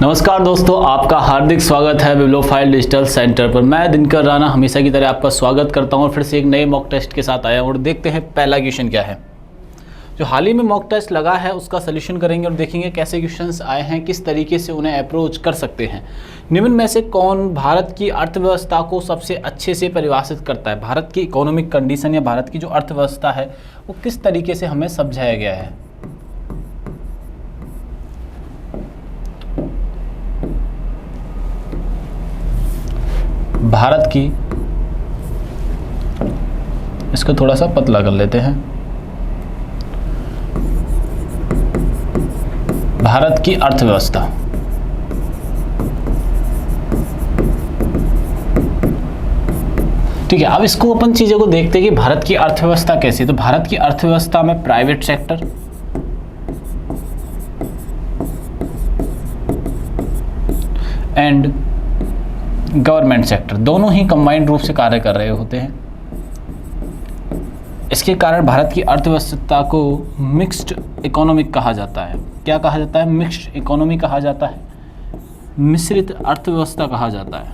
नमस्कार दोस्तों, आपका हार्दिक स्वागत है बिब्लियोफाइल डिजिटल सेंटर पर। मैं दिनकर राणा हमेशा की तरह आपका स्वागत करता हूं और फिर से एक नए मॉक टेस्ट के साथ आया हूं और देखते हैं पहला क्वेश्चन क्या है। जो हाल ही में मॉक टेस्ट लगा है उसका सलूशन करेंगे और देखेंगे कैसे क्वेश्चंस आए हैं, किस तरीके से उन्हें अप्रोच कर सकते हैं। निम्न में से कौन भारत की अर्थव्यवस्था को सबसे अच्छे से परिभाषित करता है? भारत की इकोनॉमिक कंडीशन या भारत की जो अर्थव्यवस्था है वो किस तरीके से हमें समझाया गया है? भारत की, इसको थोड़ा सा पतला कर लेते हैं, भारत की अर्थव्यवस्था। ठीक है, अब इसको अपन चीजों को देखते हैं कि भारत की अर्थव्यवस्था कैसी है। तो भारत की अर्थव्यवस्था में private sector and government sector दोनों ही कंबाइंड रूप से कार्य कर रहे होते हैं। इसके कारण भारत की अर्थव्यवस्था को मिक्स्ड इकोनॉमिक कहा जाता है। क्या कहा जाता है? मिक्स्ड इकोनॉमी कहा जाता है, मिश्रित अर्थव्यवस्था कहा जाता है।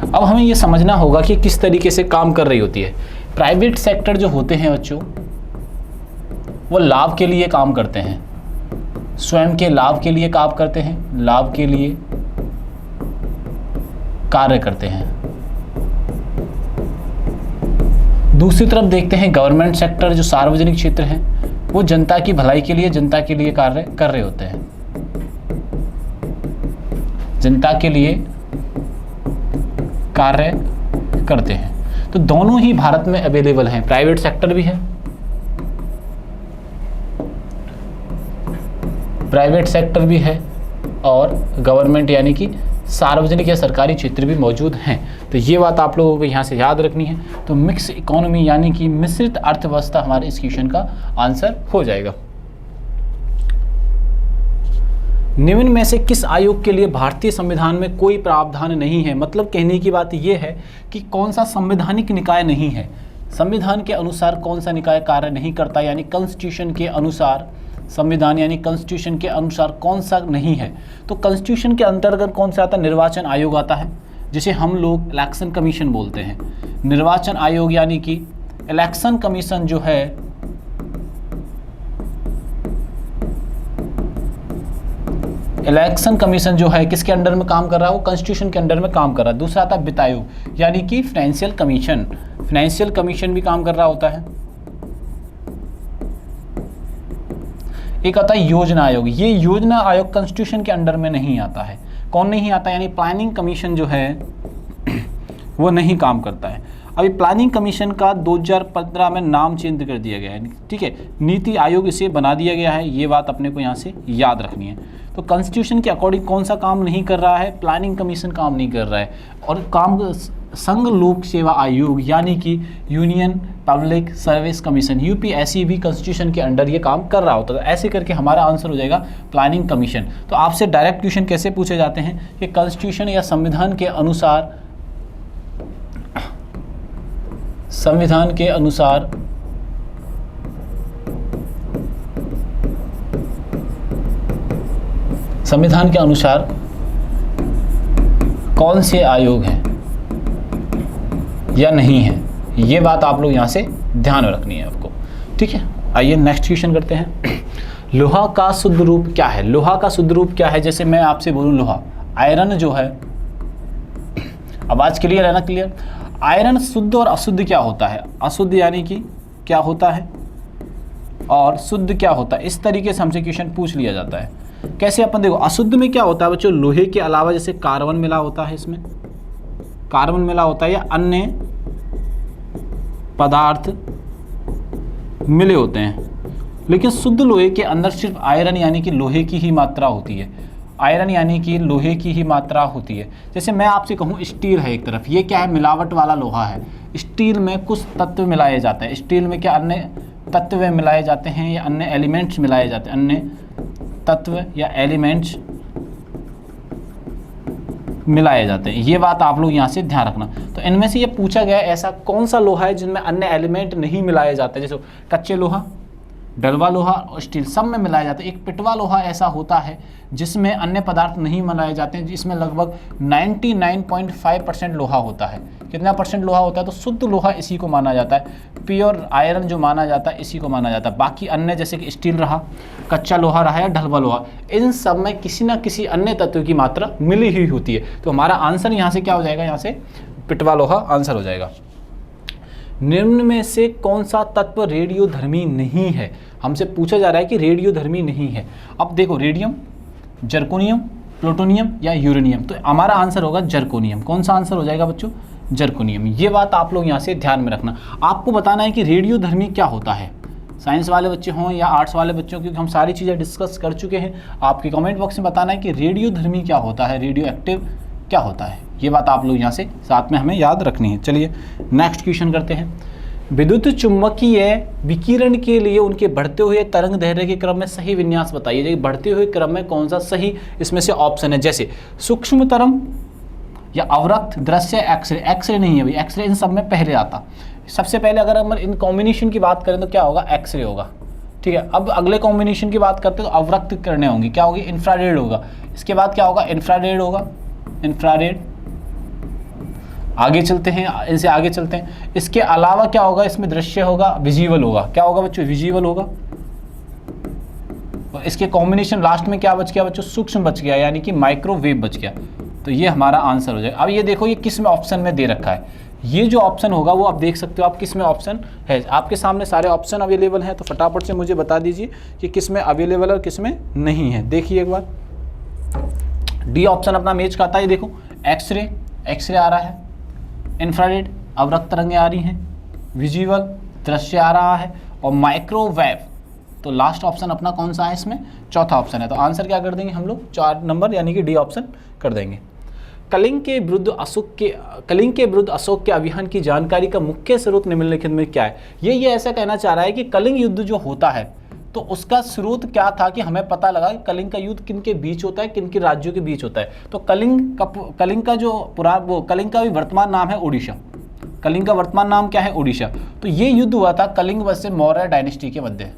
अब हमें यह समझना होगा कि किस तरीके से काम कर रही होती है। प्राइवेट सेक्टर जो होते हैं बच्चों, वो लाभ के लिए काम करते हैं, स्वयं के लाभ के लिए काम करते हैं, लाभ के लिए कार्य करते हैं। दूसरी तरफ देखते हैं गवर्नमेंट सेक्टर, जो सार्वजनिक क्षेत्र है, वो जनता की भलाई के लिए, जनता के लिए कार्य कर रहे होते हैं, जनता के लिए कार्य करते हैं। तो दोनों ही भारत में अवेलेबल हैं, प्राइवेट सेक्टर भी है, प्राइवेट सेक्टर भी है और गवर्नमेंट यानी कि सार्वजनिक या सरकारी क्षेत्र भी मौजूद हैं। तो ये बात आप लोगों को यहाँ से याद रखनी है। तो मिक्स इकोनॉमी यानी कि मिश्रित अर्थव्यवस्था हमारे इस क्वेश्चन का आंसर हो जाएगा। निम्न में से किस आयोग के लिए भारतीय संविधान में कोई प्रावधान नहीं है? मतलब कहने की बात यह है कि कौन सा संवैधानिक निकाय नहीं है, संविधान के अनुसार कौन सा निकाय कार्य नहीं करता, यानी कॉन्स्टिट्यूशन के अनुसार, संविधान यानी कॉन्स्टिट्यूशन के अनुसार कौन सा नहीं है। तो कॉन्स्टिट्यूशन के अंतर्गत कौन सा आता है? निर्वाचन आयोग आता है, जिसे हम लोग इलेक्शन कमीशन बोलते हैं। निर्वाचन आयोग यानी कि इलेक्शन कमीशन जो है, इलेक्शन कमीशन जो है किसके अंडर में काम कर रहा है? वो कॉन्स्टिट्यूशन के अंडर में काम कर रहा है। दूसरा आता है वित्त आयोग यानी कि फाइनेंशियल कमीशन, फाइनेंशियल कमीशन भी काम कर रहा होता है। एक आता है योजना आयोग, ये योजना आयोग कॉन्स्टिट्यूशन के अंडर में नहीं आता है। कौन नहीं आता? यानी प्लानिंग कमीशन जो है वो नहीं काम करता है। अभी प्लानिंग कमीशन का 2015 में नाम चेंज कर दिया गया है, ठीक है, नीति आयोग इसे बना दिया गया है। ये बात अपने को यहाँ से याद रखनी है। तो कॉन्स्टिट्यूशन के अकॉर्डिंग कौन सा काम नहीं कर रहा है? प्लानिंग कमीशन काम नहीं कर रहा है। और काम संघ लोक सेवा आयोग यानी कि union public service commission, UPSC भी कॉन्स्टिट्यूशन के अंडर ये काम कर रहा होता है। तो ऐसे करके हमारा आंसर हो जाएगा प्लानिंग कमीशन। तो आपसे डायरेक्ट क्वेश्चन कैसे पूछे जाते हैं कि कॉन्स्टिट्यूशन या संविधान के अनुसार, संविधान के अनुसार संविधान के अनुसार कौन से आयोग हैं या नहीं है, ये बात आप लोग यहाँ से ध्यान में रखनी है आपको। ठीक है, आइए नेक्स्ट क्वेश्चन करते हैं। लोहा का शुद्ध रूप क्या है? लोहा का शुद्ध रूप क्या है? जैसे मैं आपसे बोलूँ लोहा, आयरन जो है, आवाज क्लियर है ना? क्लियर। आयरन शुद्ध और अशुद्ध क्या होता है? अशुद्ध यानी कि क्या होता है और शुद्ध क्या होता है, इस तरीके से हमसे क्वेश्चन पूछ लिया जाता है। कैसे? अपन देखो, अशुद्ध में क्या होता है बच्चों? लोहे के अलावा जैसे कार्बन मिला होता है, इसमें कार्बन मिला होता है या अन्य पदार्थ मिले होते हैं। लेकिन शुद्ध लोहे के अंदर सिर्फ आयरन यानी कि लोहे की ही मात्रा होती है, आयरन यानी कि लोहे की ही मात्रा होती है। जैसे मैं आपसे कहूँ स्टील है एक तरफ, ये क्या है? मिलावट वाला लोहा है। स्टील में कुछ तत्व मिलाए जाते हैं, स्टील में क्या अन्य तत्व मिलाए जाते हैं या अन्य एलिमेंट्स मिलाए जाते हैं, अन्य तत्व या एलिमेंट्स मिलाए जाते हैं। ये बात आप लोग यहाँ से ध्यान रखना। तो इनमें से ये पूछा गया ऐसा कौन सा लोहा है जिनमें अन्य एलिमेंट नहीं मिलाए जाते, जैसे कच्चे लोहा, डलवा लोहा और स्टील सब में मिलाया जाता है। एक पिटवा लोहा ऐसा होता है जिसमें अन्य पदार्थ नहीं मिलाए जाते हैं, जिसमें लगभग 99.5% लोहा होता है। कितना परसेंट लोहा होता है? तो शुद्ध लोहा इसी को माना जाता है, प्योर आयरन जो माना जाता है इसी को माना जाता है। बाकी अन्य जैसे कि स्टील रहा, कच्चा लोहा रहा या ढलवा लोहा, इन सब में किसी ना किसी अन्य तत्व की मात्रा मिली हुई होती है। तो हमारा आंसर यहाँ से क्या हो जाएगा? यहाँ से पिटवा लोहा आंसर हो जाएगा। निम्न में से कौन सा तत्व रेडियोधर्मी नहीं है? हमसे पूछा जा रहा है कि रेडियोधर्मी नहीं है। अब देखो, रेडियम, जर्कोनियम, प्लूटोनियम या यूरेनियम, तो हमारा आंसर होगा जर्कोनियम। कौन सा आंसर हो जाएगा बच्चों? जर्कोनियम। ये बात आप लोग यहाँ से ध्यान में रखना। आपको बताना है कि रेडियोधर्मी क्या होता है। साइंस वाले बच्चे हों या आर्ट्स वाले बच्चों, क्योंकि हम सारी चीज़ें डिस्कस कर चुके हैं। आपके कमेंट बॉक्स में बताना है कि रेडियोधर्मी क्या होता है, रेडियो एक्टिव क्या होता है। ये बात आप लोग यहाँ से साथ में हमें याद रखनी है। चलिए नेक्स्ट क्वेश्चन करते हैं। विद्युत चुम्बकीय विकिरण के लिए उनके बढ़ते हुए तरंग दैर्ध्य के क्रम में सही विन्यास बताइए। बढ़ते हुए क्रम में कौन सा सही इसमें से ऑप्शन है? जैसे सूक्ष्म तरंग या अवरक्त, दृश्य, एक्सरे। एक्सरे नहीं है भाई, एक्सरे इन सब में पहले आता। सबसे पहले अगर हम इन कॉम्बिनेशन की बात करें तो क्या होगा? एक्सरे होगा। ठीक है, अब अगले कॉम्बिनेशन की बात करते हैं तो अवरक्त किरणें होंगी। क्या होगी? इंफ्रारेड होगा। इसके बाद क्या होगा? इंफ्रारेड होगा, इंफ्रारेड। आगे चलते हैं, इनसे आगे चलते हैं। इसके अलावा क्या होगा? इसमें दृश्य होगा, विजिबल होगा। क्या होगा बच्चों? विजिबल होगा। और इसके कॉम्बिनेशन लास्ट में क्या बच गया बच्चों? सूक्ष्म बच गया, यानी कि माइक्रोवेव बच गया। तो ये हमारा आंसर हो जाएगा। अब ये देखो, ये किस में ऑप्शन में दे रखा है। ये जो ऑप्शन होगा वो आप देख सकते हो आप किस में ऑप्शन है। आपके सामने सारे ऑप्शन अवेलेबल हैं, तो फटाफट से मुझे बता दीजिए कि किस में अवेलेबल है और किस में नहीं है। देखिए एक बार, डी ऑप्शन अपना मैच खाता है। देखो, एक्सरे, एक्सरे आ रहा है, इंफ्रारेड, अवरक्त तरंगें आ रही हैं, विजिबल, दृश्य आ रहा है, और माइक्रोवेव। तो लास्ट ऑप्शन अपना कौन सा है? इसमें चौथा ऑप्शन है। तो आंसर क्या कर देंगे हम लोग? 4 नंबर यानी कि डी ऑप्शन कर देंगे। कलिंग के विरुद्ध अशोक के अभियान की जानकारी का मुख्य स्रोत निम्नलिखित में क्या है? ये ऐसा कहना चाह रहा है कि कलिंग युद्ध जो होता है तो उसका स्रोत क्या था कि हमें पता लगा कि कलिंग का युद्ध किन के बीच होता है, किन के राज्यों के बीच होता है। तो कलिंग का जो कलिंग का भी वर्तमान नाम है ओडिशा। कलिंग का वर्तमान नाम क्या है? ओडिशा। तो ये युद्ध हुआ था कलिंग वर्सेस मौर्य डायनेस्टी के मध्य।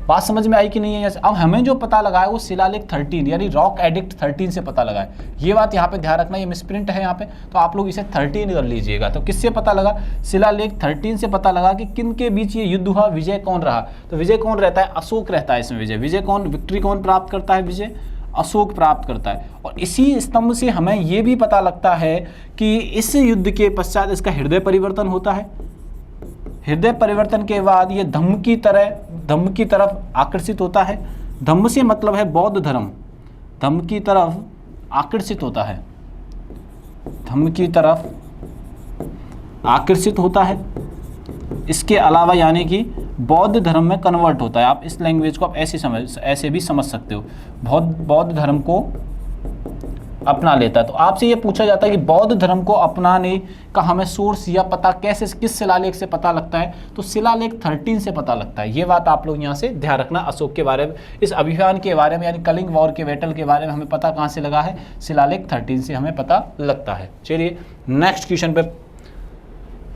बात समझ में आई कि नहीं है? अब हमें जो पता लगा है वो शिलालेख 13 यानी रॉक एडिक्ट 13 से पता लगा है। ये बात यहाँ पे ध्यान रखना, ये मिसप्रिंट है यहाँ पे, तो आप लोग इसे 13 कर लीजिएगा। तो किससे पता लगा? शिलालेख 13 से पता लगा कि किन के बीच ये युद्ध हुआ, विजय कौन रहा। तो विजय कौन रहता है? अशोक रहता है इसमें। विजय कौन, विक्ट्री कौन प्राप्त करता है? विजय अशोक प्राप्त करता है। और इसी स्तंभ से हमें ये भी पता लगता है कि इस युद्ध के पश्चात इसका हृदय परिवर्तन होता है। हृदय परिवर्तन के बाद ये धम्म की तरफ आकर्षित होता है। धम्म से मतलब है बौद्ध धर्म, धम्म की तरफ आकर्षित होता है, धम्म की तरफ आकर्षित होता है। इसके अलावा यानी कि बौद्ध धर्म में कन्वर्ट होता है। आप इस लैंग्वेज को आप ऐसे भी समझ सकते हो, बौद्ध धर्म को अपना लेता है। तो आपसे ये पूछा जाता है कि बौद्ध धर्म को अपनाने का हमें सोर्स या पता कैसे, किस शिलालेख से पता लगता है? तो शिलालेख 13 से पता लगता है। ये बात आप लोग यहाँ से ध्यान रखना। अशोक के बारे में, इस अभियान के बारे में यानी कलिंग वॉर के बैटल के बारे में हमें पता कहाँ से लगा है? शिलालेख 13 से हमें पता लगता है। चलिए नेक्स्ट क्वेश्चन पे।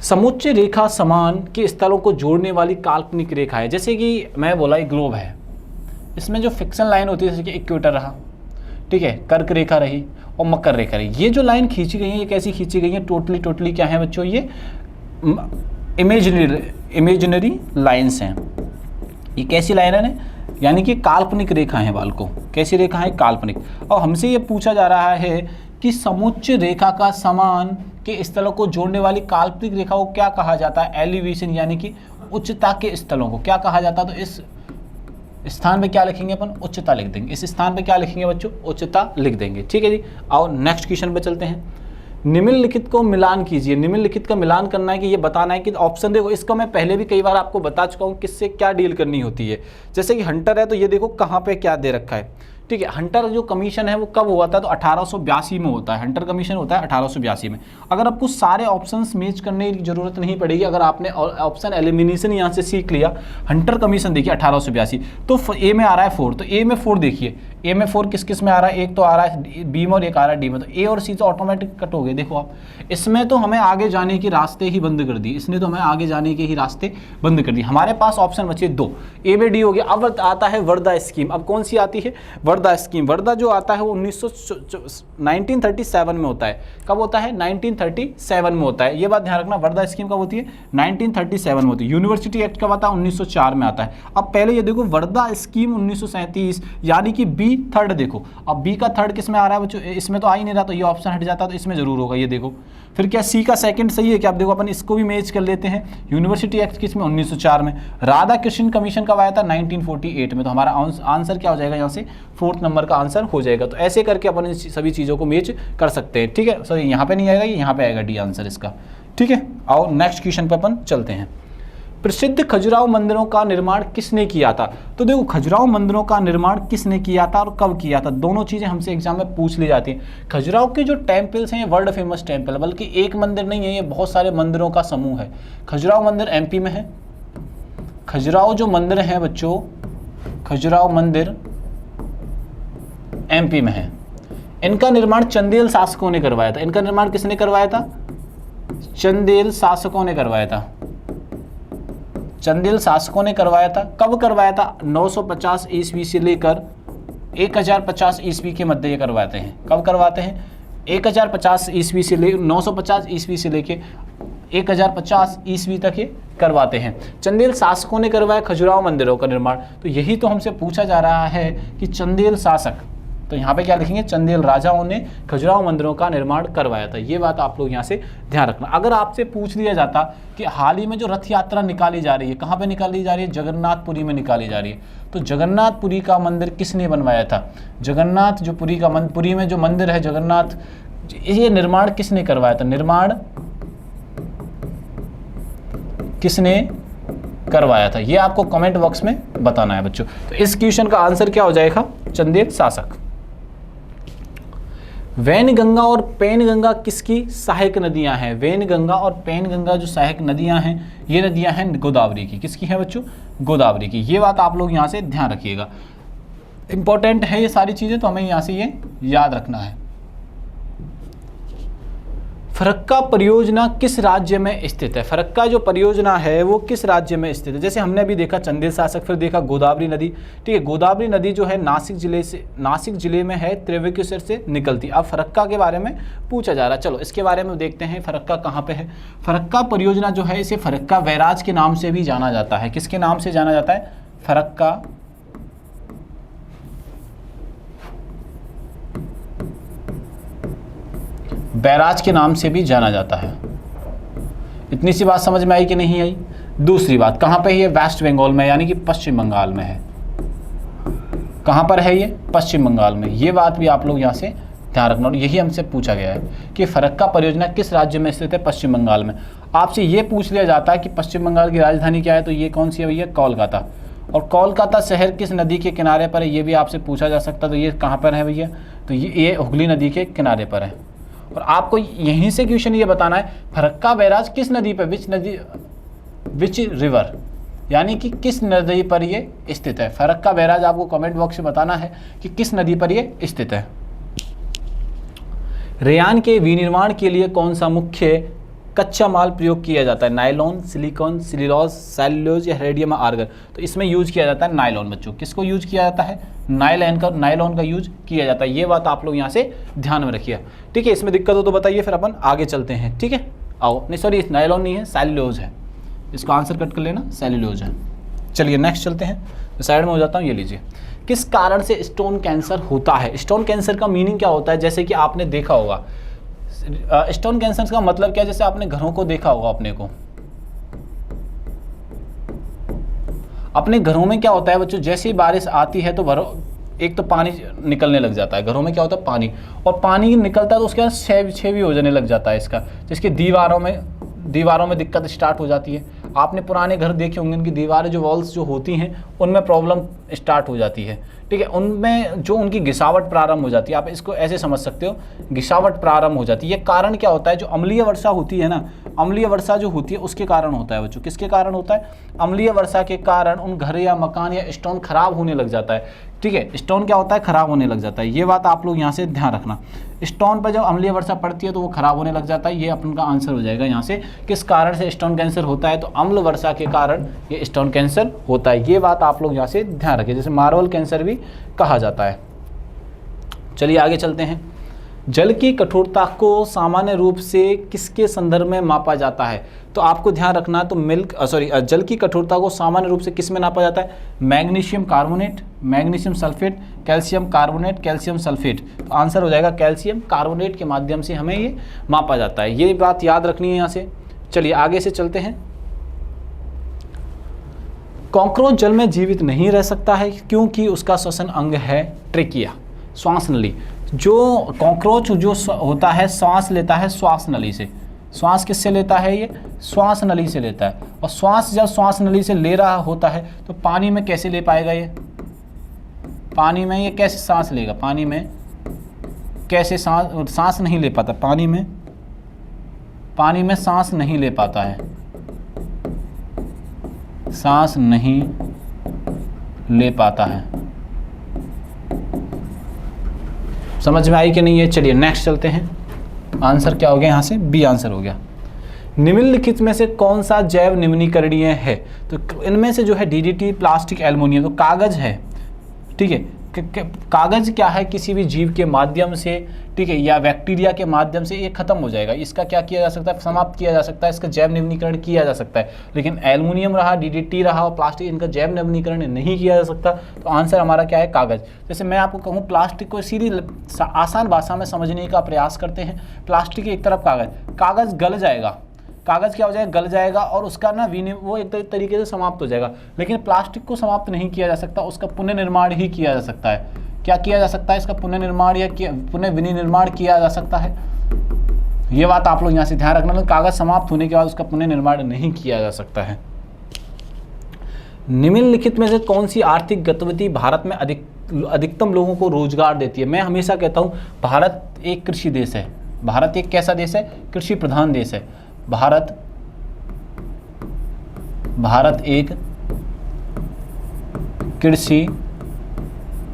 समुच्च रेखा समान के स्थलों को जोड़ने वाली काल्पनिक रेखा है। जैसे कि मैं बोला एक ग्लोब है, इसमें जो फिक्शन लाइन होती है जैसे कि इक्वेटर रहा, ठीक है, कर्क रेखा रही और मकर रेखा रही। ये जो लाइन खींची गई है ये कैसी खींची गई है? टोटली क्या है बच्चों? ये इमेजिनरी लाइन्स हैं। ये कैसी लाइन है? यानी कि काल्पनिक रेखा है बालकों। कैसी रेखा है? काल्पनिक। और हमसे ये पूछा जा रहा है कि समुच्च रेखा का समान के स्थलों को जोड़ने वाली काल्पनिक रेखा को क्या कहा जाता है? एलिवेशन यानी कि उच्चता के स्थलों को क्या कहा जाता है? तो इस स्थान पे क्या लिखेंगे अपन? उच्चता लिख देंगे। इस स्थान पे क्या लिखेंगे बच्चों? उच्चता लिख देंगे। ठीक है जी। आओ नेक्स्ट क्वेश्चन पे चलते हैं। निम्नलिखित को मिलान कीजिए। निम्नलिखित का मिलान करना है कि ये बताना है कि ऑप्शन देखो, इसका मैं पहले भी कई बार आपको बता चुका हूँ किससे क्या डील करनी होती है। जैसे कि हंटर है तो ये देखो कहाँ पे क्या दे रखा है। ठीक है, हंटर जो कमीशन है वो कब हुआ था? तो 1882 में होता है। हंटर कमीशन होता है 1882 में। अगर आपको सारे ऑप्शंस मैच करने की जरूरत नहीं पड़ेगी, अगर आपने ऑप्शन एलिमिनेशन यहाँ से सीख लिया। हंटर कमीशन देखिए 1882, तो ए में आ रहा है 4, तो ए में 4 देखिए। ए में 4 किस किस में आ रहा है, एक तो आ रहा है बी में और एक आ रहा है डी में, तो ए और सी तो ऑटोमेटिक कट हो गए। देखो आप, इसमें तो हमें आगे जाने के रास्ते ही बंद कर दिए, इसने तो हमें आगे जाने के ही रास्ते बंद कर दिए। हमारे पास ऑप्शन बचे 2, ए में डी हो गया। अब आता है वर्धा स्कीम। अब कौन सी आती है, वर्धा स्कीम। वर्धा जो आता है वो 1937 में होता है। कब होता है, 1937 में होता है। ये बात ध्यान रखना, वर्धा स्कीम कब होती है, 1937 में होती है। यूनिवर्सिटी एक्ट कब आता है, 1904 में आता है। अब पहले ये देखो, वर्धा स्कीम 1937, यानी कि बी थर्ड। देखो अब बी का थर्ड किस में आ रहा है बच्चों, इसमें तो आ ही नहीं रहा, तो ये ऑप्शन हट जाता है, तो इसमें जरूर होगा। ये देखो फिर क्या सी का सेकंड सही है क्या, आप देखो अपन इसको भी मैच कर लेते हैं। यूनिवर्सिटी एक्ट किस में, 1904 में। राधा कृष्ण कमीशन कब आया था, 1948 में। तो हमारा आंसर क्या हो जाएगा, यहाँ से 4th नंबर का आंसर हो जाएगा। तो ऐसे करके अपन इन सभी चीज़ों को मैच कर सकते हैं। ठीक है, सॉरी यहाँ पे नहीं आएगा, ये यहाँ पे आएगा डी आंसर इसका। ठीक है, आओ नेक्स्ट क्वेश्चन पे अपन चलते हैं। प्रसिद्ध खजुराहो मंदिरों का निर्माण किसने किया था। तो देखो खजुराहो मंदिरों का निर्माण किसने किया था और कब किया था, दोनों चीज़ें हमसे एग्जाम में पूछ ली जाती हैं। खजुराहो के जो टेम्पल्स हैं ये वर्ल्ड फेमस टेम्पल है, बल्कि एक मंदिर नहीं है, ये बहुत सारे मंदिरों का समूह है। खजुराहो मंदिर एमपी में है। खजुराहो जो मंदिर है बच्चों, खजुराहो मंदिर एमपी में है। इनका निर्माण चंदेल शासकों ने करवाया था। इनका निर्माण किसने करवाया था, चंदेल शासकों ने करवाया था। चंदेल शासकों ने करवाया था। कब करवाया था, 950 ईस्वी से लेकर 1050 ईस्वी के मध्य ये करवाते हैं। कब करवाते हैं, 1050 ईस्वी से ले 950 ईस्वी से लेके 1050 ईस्वी तक ये करवाते हैं। चंदेल शासकों ने करवाया खजुराहो मंदिरों का निर्माण। तो यही तो हमसे पूछा जा रहा है कि चंदेल शासक, तो यहाँ पे क्या लिखेंगे, चंदेल राजाओं ने खजुराहो मंदिरों का निर्माण करवाया था। ये बात आप लोग यहाँ से ध्यान रखना। अगर आपसे पूछ लिया जाता कि हाल ही में जो रथ यात्रा निकाली जा रही है, कहाँ पे निकाली जा रही है, जगन्नाथपुरी में निकाली जा रही है, तो जगन्नाथपुरी का मंदिर किसने बनवाया था। जगन्नाथ जो पुरी का पुरी में जो मंदिर है जगन्नाथ, ये निर्माण किसने करवाया था, निर्माण किसने करवाया था, ये आपको कमेंट बॉक्स में बताना है बच्चों। तो इस क्वेश्चन का आंसर क्या हो जाएगा, चंदेल शासक। वैनगंगा और पैनगंगा किसकी सहायक नदियां हैं। वैनगंगा और पैनगंगा जो सहायक नदियां हैं, ये नदियां हैं गोदावरी की। किसकी है बच्चों, गोदावरी की। ये बात आप लोग यहां से ध्यान रखिएगा, इंपॉर्टेंट है ये सारी चीजें, तो हमें यहां से ये याद रखना है। फरक्का परियोजना किस राज्य में स्थित है। फरक्का जो परियोजना है वो किस राज्य में स्थित है। जैसे हमने अभी देखा चंदेल शासक, फिर देखा गोदावरी नदी। ठीक है, गोदावरी नदी जो है नासिक जिले में है, त्रिवेकेश्वर से निकलती। अब फरक्का के बारे में पूछा जा रहा है, चलो इसके बारे में देखते हैं। फरक्का कहाँ पे है। फरक्का परियोजना जो है इसे फरक्का बैराज के नाम से भी जाना जाता है। किसके नाम से जाना जाता है, फरक्का बैराज के नाम से भी जाना जाता है। इतनी सी बात समझ में आई कि नहीं आई। दूसरी बात, कहाँ पे है ये, वेस्ट बंगाल में, यानी कि पश्चिम बंगाल में है। कहाँ पर है ये, पश्चिम बंगाल में। ये बात भी आप लोग यहाँ से ध्यान रखना। और यही हमसे पूछा गया है कि फरक्का परियोजना किस राज्य में स्थित है, पश्चिम बंगाल में। आपसे ये पूछ लिया जाता है कि पश्चिम बंगाल की राजधानी क्या है, तो ये कौन सी है भैया, कोलकाता। और कोलकाता शहर किस नदी के किनारे पर है, ये भी आपसे पूछा जा सकता है। तो ये कहाँ पर है भैया, तो ये हुगली नदी के किनारे पर है। और आपको यहीं से क्वेश्चन ये बताना है, फरक्का बैराज किस नदी पर, विच रिवर, यानी कि किस नदी पर ये स्थित है। फरक्का बैराज आपको कमेंट बॉक्स में बताना है कि किस नदी पर ये स्थित है। रेयान के विनिर्माण के लिए कौन सा मुख्य कच्चा माल प्रयोग किया जाता है। नायलॉन, सिलिकॉन, सेल्यूलोज, सेल्यूलोज या रेडियम आर्गन। तो इसमें यूज किया जाता है नायलॉन बच्चों। किसको यूज किया जाता है, नायलॉन का यूज किया जाता है। ये बात आप लोग यहाँ से ध्यान में रखिए। ठीक है, इसमें दिक्कत हो तो बताइए, फिर अपन आगे चलते हैं। ठीक है, आओ, नहीं सॉरी नायलॉन नहीं है, सेल्यूलोज है। इसको आंसर कट कर लेना, सेल्यूलोज है। चलिए नेक्स्ट चलते हैं, तो साइड में हो जाता हूँ। ये लीजिए, किस कारण से स्टोन कैंसर होता है। स्टोन कैंसर का मीनिंग क्या होता है, जैसे कि आपने देखा होगा, स्टोन कैंसर का मतलब क्या है, जैसे आपने घरों को देखा होगा, अपने घरों में क्या होता है बच्चों, जैसे ही बारिश आती है तो एक तो पानी निकलने लग जाता है। घरों में क्या होता है, पानी, और पानी निकलता है तो उसके बाद छेद भी हो जाने लग जाता है इसका, जिसकी दीवारों में दिक्कत स्टार्ट हो जाती है। आपने पुराने घर देखे होंगे, उनकी दीवारें जो वॉल्स जो होती हैं उनमें प्रॉब्लम स्टार्ट हो जाती है। ठीक है, उनमें जो उनकी घिसावट प्रारंभ हो जाती है, आप इसको ऐसे समझ सकते हो, घिसावट प्रारंभ हो जाती है। ये कारण क्या होता है, जो अम्लीय वर्षा होती है ना, अम्लीय वर्षा जो होती है उसके कारण होता है बच्चों। किसके कारण होता है, अम्लीय वर्षा के कारण उन घर या मकान या स्टोन खराब होने लग जाता है। ठीक है, स्टोन क्या होता है, खराब होने लग जाता है। ये बात आप लोग यहाँ से ध्यान रखना। स्टोन पर जब अम्लीय वर्षा पड़ती है तो वो खराब होने लग जाता है। ये अपन का आंसर हो जाएगा यहाँ से। किस कारण से स्टोन कैंसर होता है, तो अम्ल वर्षा के कारण ये स्टोन कैंसर होता है। ये बात आप लोग यहाँ से ध्यान रखें, जैसे मार्बल कैंसर भी कहा जाता है। चलिए आगे चलते हैं। जल की कठोरता को सामान्य रूप से किसके संदर्भ में मापा जाता है, तो आपको ध्यान रखना, तो जल की कठोरता को सामान्य रूप से किस में नापा जाता है, magnesium carbonate, magnesium sulphate, calcium carbonate, calcium sulphate. तो आंसर हो जाएगा कैल्शियम कार्बोनेट के माध्यम से हमें ये मापा जाता है। ये बात याद रखनी है यहाँ से। चलिए आगे से चलते हैं। कॉकरोच जल में जीवित नहीं रह सकता है क्योंकि उसका श्वसन अंग है ट्रेकिया, श्वास नली। जो कॉकरोच जो होता है सांस लेता है श्वास नली से। श्वास किससे लेता है, ये श्वास नली से लेता है। और श्वास जब श्वास नली से ले रहा होता है तो पानी में कैसे ले पाएगा, ये पानी में ये कैसे सांस लेगा, पानी में कैसे सांस नहीं ले पाता, पानी में सांस नहीं ले पाता है, सांस नहीं ले पाता है। समझ में आई कि नहीं है। चलिए नेक्स्ट चलते हैं। आंसर क्या हो गया यहाँ से, बी आंसर हो गया। निम्नलिखित में से कौन सा जैव निम्नीकरणीय है, तो इनमें से जो है डीडीटी, प्लास्टिक, एल्युमिनियम। तो कागज है, ठीक है, कागज क्या है, किसी भी जीव के माध्यम से, ठीक है, या बैक्टीरिया के माध्यम से ये खत्म हो जाएगा। इसका क्या किया जा सकता है, समाप्त किया जा सकता है, इसका जैव निम्नीकरण किया जा सकता है। लेकिन एल्युमिनियम रहा, डीडीटी रहा और प्लास्टिक, इनका जैव निम्नीकरण नहीं किया जा सकता। तो आंसर हमारा क्या है, कागज। जैसे मैं आपको कहूँ प्लास्टिक को सीधी आसान भाषा में समझने का प्रयास करते हैं। प्लास्टिक एक तरफ कागज गल जाएगा, कागज़ क्या हो जाएगा, गल जाएगा और उसका ना वो एक तरीके से समाप्त हो जाएगा। लेकिन प्लास्टिक को समाप्त नहीं किया जा सकता, उसका पुनर्निर्माण ही किया जा सकता है। क्या किया जा सकता है, इसका पुनर्निर्माण या पुनः विनिर्माण किया जा सकता है। ये बात आप लोग यहाँ से ध्यान रखना, कागज़ समाप्त होने के बाद उसका पुनर्निर्माण नहीं किया जा सकता है। निम्नलिखित में से कौन सी आर्थिक गतिविधि भारत में अधिकतम लोगों को रोजगार देती है। मैं हमेशा कहता हूँ भारत एक कृषि देश है। भारत एक कैसा देश है, कृषि प्रधान देश है। भारत एक कृषि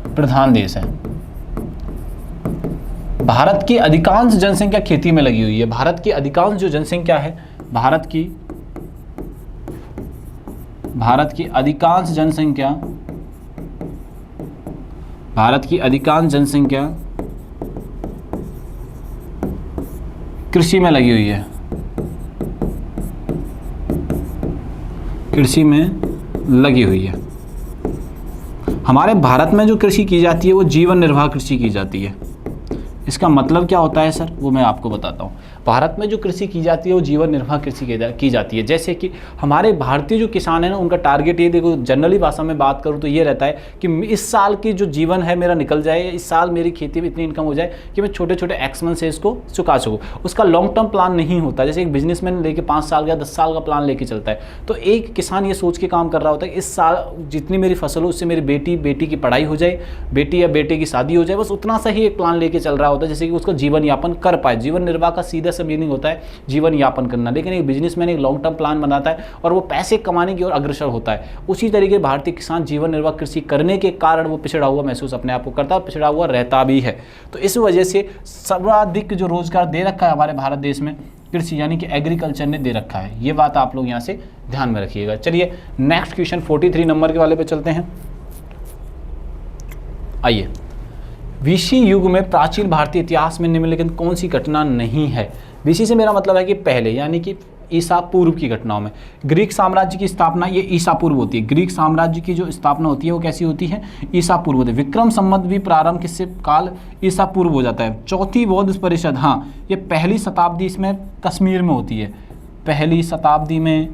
प्रधान देश है। भारत की अधिकांश जनसंख्या खेती में लगी हुई है। भारत की अधिकांश जो जनसंख्या है, भारत की अधिकांश जनसंख्या कृषि में लगी हुई है, कृषि में लगी हुई है। हमारे भारत में जो कृषि की जाती है वो जीवन निर्वाह कृषि की जाती है। इसका मतलब क्या होता है सर, वो मैं आपको बताता हूँ। भारत में जो कृषि की जाती है वो जीवन निर्वाह कृषि की जाती है। जैसे कि हमारे भारतीय जो किसान है ना, उनका टारगेट ये, देखो जनरली भाषा में बात करूँ तो ये रहता है कि इस साल की जो जीवन है मेरा निकल जाए, इस साल मेरी खेती में इतनी इनकम हो जाए कि मैं छोटे छोटे एक्सपेंस से इसको चुका सकूँ। उसका लॉन्ग टर्म प्लान नहीं होता। जैसे एक बिजनेसमैन लेके 5 साल या 10 साल का प्लान लेके चलता है, तो एक किसान ये सोच के काम कर रहा होता है इस साल जितनी मेरी फसल हो उससे मेरी बेटी की पढ़ाई हो जाए, बेटी या बेटे की शादी हो जाए, बस उतना सा ही एक प्लान लेके चल रहा होता है, जैसे कि उसका जीवन यापन कर पाए। जीवन निर्वाह का सीधा सा मीनिंग होता है जीवन यापन करना। लेकिन एक बिजनेसमैन एक लॉन्ग टर्म प्लान बनाता है और वो पैसे कमाने की ओर अग्रसर होता है। उसी तरीके भारतीय किसान जीवन निर्वाह कृषि करने के कारण वो पिछड़ा हुआ महसूस अपने आप को करता है और पिछड़ा हुआ रहता भी है। तो इस वजह से सर्वाधिक जो रोजगार दे रखा है हमारे भारत देश में कृषि यानी कि एग्रीकल्चर ने दे रखा है। ये बात आप लोग यहाँ से ध्यान में रखिएगा। चलिए नेक्स्ट क्वेश्चन 43 नंबर के वाले पे चलते हैं। आइए, बीसी युग में प्राचीन भारतीय इतिहास में निम्नलिखित कौन सी घटना नहीं है। बीसी से मेरा मतलब है कि पहले, यानी कि ईसा पूर्व की घटनाओं में। ग्रीक साम्राज्य की स्थापना ये ईसा पूर्व होती है। ग्रीक साम्राज्य की जो स्थापना होती है वो कैसी होती है, ईसा पूर्व होती है। विक्रम संवत भी प्रारंभ किससे काल, ईसा पूर्व हो जाता है। चौथी बौद्ध परिषद, हाँ ये पहली शताब्दी इसमें कश्मीर में होती है। पहली शताब्दी में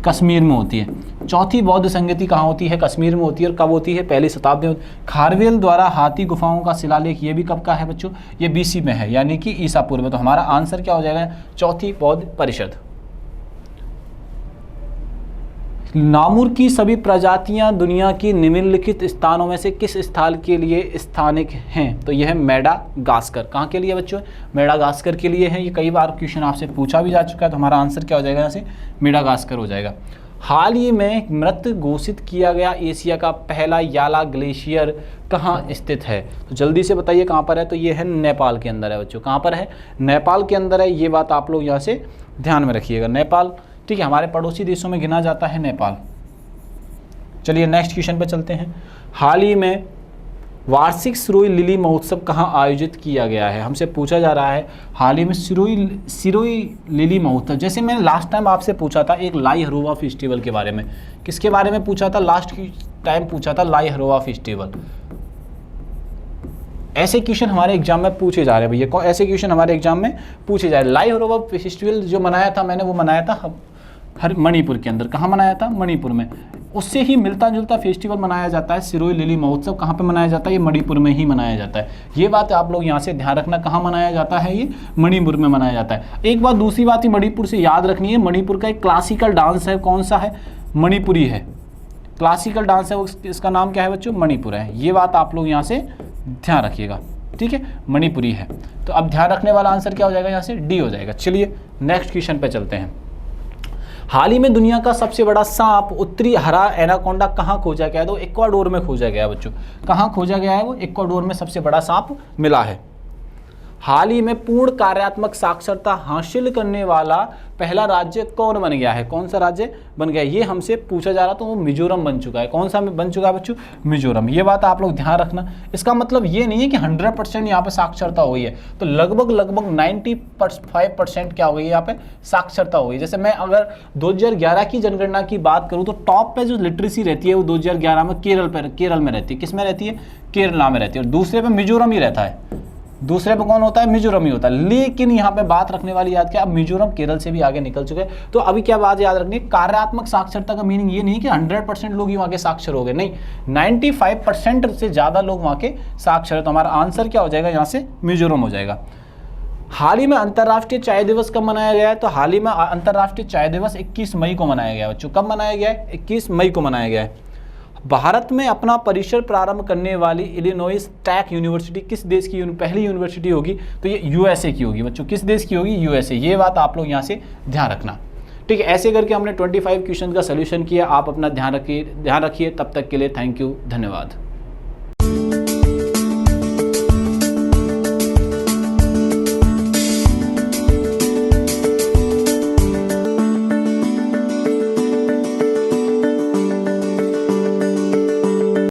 कश्मीर में होती है। चौथी बौद्ध संगति कहाँ होती है, कश्मीर में होती है। और कब होती है, पहली शताब्दी में। खारवेल द्वारा हाथी गुफाओं का शिलालेख, ये भी कब का है बच्चों, ये बीसी में है, यानी कि ईसा पूर्व में। तो हमारा आंसर क्या हो जाएगा, चौथी बौद्ध परिषद। नामुर की सभी प्रजातियां दुनिया की निम्नलिखित स्थानों में से किस स्थल के लिए स्थानिक हैं, तो यह है मेडागास्कर। कहाँ के लिए बच्चों, मेडागास्कर के लिए है। ये कई बार क्वेश्चन आपसे पूछा भी जा चुका है। तो हमारा आंसर क्या हो जाएगा यहाँ से, मेडागास्कर हो जाएगा। हाल ही में मृत घोषित किया गया एशिया का पहला याला ग्लेशियर कहाँ स्थित है? तो जल्दी से बताइए कहाँ पर है? तो ये है नेपाल के अंदर है बच्चों। कहाँ पर है? नेपाल के अंदर है। ये बात आप लोग यहाँ से ध्यान में रखिएगा। नेपाल, ठीक है, हमारे पड़ोसी देशों में गिना जाता है नेपाल। चलिए नेक्स्ट क्वेश्चन पे चलते हैं। हाल ही में वार्षिक सिरोही लिली महोत्सव कहाँ आयोजित किया गया है? हमसे पूछा जा रहा है हाल ही में सिरोही लिली महोत्सव। जैसे मैंने लास्ट टाइम आपसे पूछा था एक लाई हरोवा फेस्टिवल के बारे में। किसके बारे में पूछा था? लास्ट टाइम पूछा था लाई हरोवा फेस्टिवल। ऐसे क्वेश्चन हमारे एग्जाम में पूछे जा रहे हैं भैया, ऐसे क्वेश्चन हमारे एग्जाम में पूछे जा रहे हैं। लाई हरोवा फेस्टिवल जो मनाया था मैंने, वो मनाया था मणिपुर के अंदर। कहाँ मनाया था? मणिपुर में। उससे ही मिलता जुलता फेस्टिवल मनाया जाता है सिरोही लिली महोत्सव। कहाँ पे मनाया जाता है? ये मणिपुर में ही मनाया जाता है। ये बात आप लोग यहाँ से ध्यान रखना, कहाँ मनाया जाता है? ये मणिपुर में मनाया जाता है। एक बात, दूसरी बात ही मणिपुर से याद रखनी है, मणिपुर का एक क्लासिकल डांस है। कौन सा है? मणिपुरी है। क्लासिकल डांस है, इसका नाम क्या है बच्चों? मणिपुर है। ये बात आप लोग यहाँ से ध्यान रखिएगा, ठीक है, मणिपुरी है। तो अब ध्यान रखने वाला आंसर क्या हो जाएगा? यहाँ से डी हो जाएगा। चलिए नेक्स्ट क्वेश्चन पे चलते हैं। हाल ही में दुनिया का सबसे बड़ा सांप उत्तरी हरा एनाकोंडा कहाँ खोजा गया है? तो इक्वाडोर में खोजा गया है बच्चों। कहाँ खोजा गया है? वो इक्वाडोर में सबसे बड़ा सांप मिला है। हाल ही में पूर्ण कार्यात्मक साक्षरता हासिल करने वाला पहला राज्य कौन बन गया है? कौन सा राज्य बन गया? ये हमसे पूछा जा रहा, तो वो मिजोरम बन चुका है। कौन सा बन चुका है बच्चों? मिजोरम। ये बात आप लोग ध्यान रखना। इसका मतलब ये नहीं है कि 100% यहाँ पे साक्षरता हुई है, तो लगभग 95% क्या हो गई यहाँ पे? साक्षरता हुई। जैसे मैं अगर 2011 की जनगणना की बात करूँ तो टॉप पे जो लिटरेसी रहती है वो 2011 में केरल में रहती है। किस में रहती है? केरला में रहती है। और दूसरे पे मिजोरम ही रहता है। दूसरे पे कौन होता है? मिजोरम ही होता है। लेकिन यहाँ पे बात रखने वाली याद क्या? अब मिजोरम केरल से भी आगे निकल चुके हैं। तो अभी क्या बात याद रखनी है? कार्यात्मक साक्षरता का मीनिंग ये नहीं कि 100% लोग ही वहाँ के साक्षर हो गए, नहीं, 95% से ज़्यादा लोग वहाँ के साक्षर है। तो हमारा आंसर क्या हो जाएगा? यहाँ से मिजोरम हो जाएगा। हाल ही में अंतर्राष्ट्रीय चाय दिवस कब मनाया गया है? तो हाल ही में अंतर्राष्ट्रीय चाय दिवस 21 मई को मनाया गया है बच्चों। कब मनाया गया है? 21 मई को मनाया गया है। भारत में अपना परिसर प्रारंभ करने वाली इलिनॉइस टेक यूनिवर्सिटी किस देश की पहली यूनिवर्सिटी होगी? तो ये यूएसए की होगी बच्चों। किस देश की होगी? यूएसए। ये बात आप लोग यहाँ से ध्यान रखना, ठीक है। ऐसे करके हमने 25 क्वेश्चन का सलूशन किया। आप अपना ध्यान रखिए। तब तक के लिए थैंक यू, धन्यवाद।